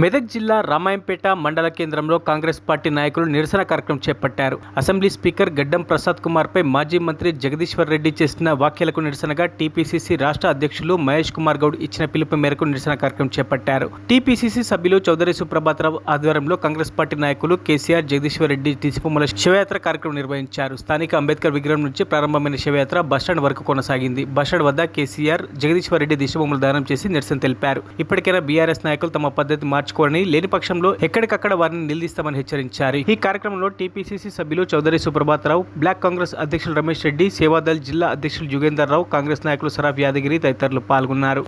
మెదక్ జిల్లా రామాయంపేట మండల కేంద్రంలో కాంగ్రెస్ పార్టీ నాయకులు నిరసన కార్యక్రమం చేపట్టారు. అసెంబ్లీ స్పీకర్ గడ్డం ప్రసాద్ కుమార్ పై మాజీ మంత్రి జగదీశ్వర్ రెడ్డి చేసిన వ్యాఖ్యలకు నిరసనగా టీపీసీసీ రాష్ట్ర అధ్యక్షులు మహేష్ కుమార్ గౌడ్ ఇచ్చిన పిలుపు మేరకు నిరసన కార్యక్రమం చేపట్టారు. టీపీసీసీ సభ్యులు చౌదరి సుప్రభాతరావు ఆధ్వర్యంలో కాంగ్రెస్ పార్టీ నాయకులు కేసీఆర్, జగదీశ్వర్ రెడ్డి దిశబొమ్మల శివయాత్ర కార్యక్రమం నిర్వహించారు. స్థానిక అంబేద్కర్ విగ్రహం నుంచి ప్రారంభమైన శివయాత్ర బస్టాండ్ వరకు కొనసాగింది. బస్టాండ్ వద్ద కేసీఆర్, జగదీశ్వర్ రెడ్డి దిశబొమ్మలు దానం చేసి నిరసన తెలిపారు. ఇప్పటికైనా బీఆర్ఎస్ నాయకులు తమ పద్ధతి మార్చుకోరని, లేని పక్షంలో ఎక్కడికక్కడ వారిని నిలదీస్తామని హెచ్చరించారు. ఈ కార్యక్రమంలో టీపీసీసీ సభ్యులు చౌదరి సుప్రభాతరావు, బ్లాక్ కాంగ్రెస్ అధ్యక్షులు రమేష్ రెడ్డి, సేవాదల్ జిల్లా అధ్యక్షులు జుగేందర్ రావు, కాంగ్రెస్ నాయకులు సరాఫ్ యాదగిరి తదితరులు పాల్గొన్నారు.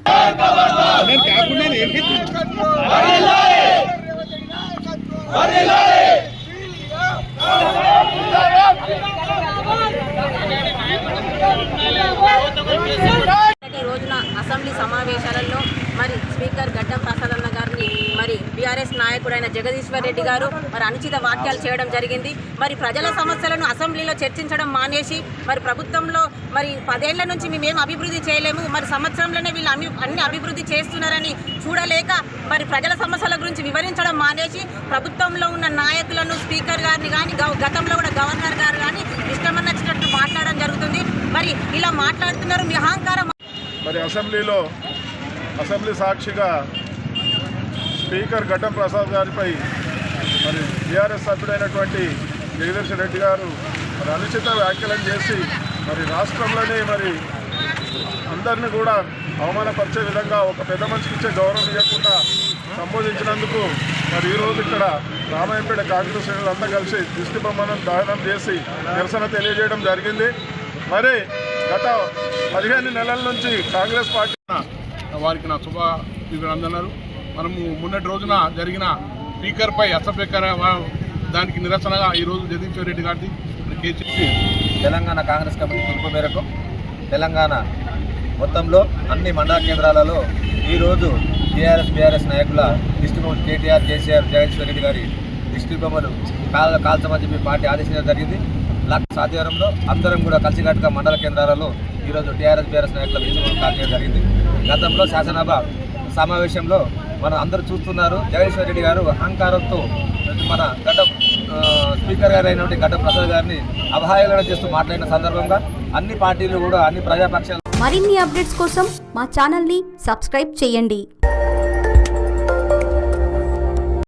అసెంబ్లీ సమావేశాలలో మరి స్పీకర్ గడ్డం ప్రసాద్ అన్న గారిని మరి బీఆర్ఎస్ నాయకుడైన జగదీశ్వర్ రెడ్డి గారు మరి అనుచిత వ్యాఖ్యలు చేయడం జరిగింది. మరి ప్రజల సమస్యలను అసెంబ్లీలో చర్చించడం మానేసి మరి ప్రభుత్వంలో మరి 10 ఏళ్ల నుంచి మేమేం అభివృద్ధి చేయలేము, మరి సంవత్సరంలోనే వీళ్ళు అన్ని అభివృద్ధి చేస్తున్నారని చూడలేక మరి ప్రజల సమస్యల గురించి వివరించడం మానేసి ప్రభుత్వంలో ఉన్న నాయకులను, స్పీకర్ గారిని కానీ గతంలో కూడా గవర్నర్ గారు కానీ ఇష్టమన్నచ్చినట్టు మాట్లాడడం జరుగుతుంది. మరి ఇలా మాట్లాడుతున్నారు. మీ అహంకారం. మరి అసెంబ్లీ సాక్షిగా స్పీకర్ గడ్డం ప్రసాద్ గారిపై మరి బీఆర్ఎస్ సభ్యుడైనటువంటి జగదీశ్వర్ రెడ్డి గారు మరి అనుచిత వ్యాఖ్యలను చేసి మరి రాష్ట్రంలోనే మరి అందరినీ కూడా అవమానపరిచే విధంగా ఒక పెద్ద మనిషికి ఇచ్చే గౌరవం ఇవ్వకుండా సంబోధించినందుకు మరి ఈరోజు ఇక్కడ రామాయంపేట కాంగ్రెస్ శ్రేణులంతా కలిసి దిష్టి బొమ్మను దహనం చేసి నిరసన తెలియజేయడం జరిగింది. మరి గత 15 నెలల నుంచి కాంగ్రెస్ పార్టీ వారికి నా శుభాభినందనలు. మనము మొన్నటి రోజున జరిగిన స్పీకర్పై అసభ్యకర దానికి నిరసనగా ఈరోజు జగదీశ్వర్ రెడ్డి గారిది కేసీసీ తెలంగాణ కాంగ్రెస్ కమిటీ పిలుపు మేరకు తెలంగాణ మొత్తంలో అన్ని మండల కేంద్రాలలో ఈరోజు బీఆర్ఎస్ నాయకుల దిష్టి బొమ్మలు కేటీఆర్, కేసీఆర్, జగదీశ్వర్ రెడ్డి గారి దిష్టి బొమ్మలు కాల్చమని చెప్పి పార్టీ ఆదేశించడం జరిగింది. ఆధ్వర్యంలో అందరం కూడా కలిసికట్టుగా మండల కేంద్రాలలో ఈరోజు టీఆర్ఎస్, బీఆర్ఎస్ నాయకుల దిష్టి బొమ్మలు కాల్చడం జరిగింది. గతంలో శాసనసభ సమావేశంలో మనం అందరూ చూస్తున్నారు. జగదీశ్వర్ రెడ్డి గారు అహంకారంతో మన స్పీకర్ గారు అయినటువంటి గడ్డం ప్రసాద్ గారిని అవహేళన చేస్తూ మాట్లాడిన సందర్భంగా అన్ని పార్టీలు కూడా అన్ని ప్రజాపక్షాలు మరిన్ని అప్డేట్స్ కోసం మా ఛానల్ని సబ్స్క్రైబ్ చేయండి.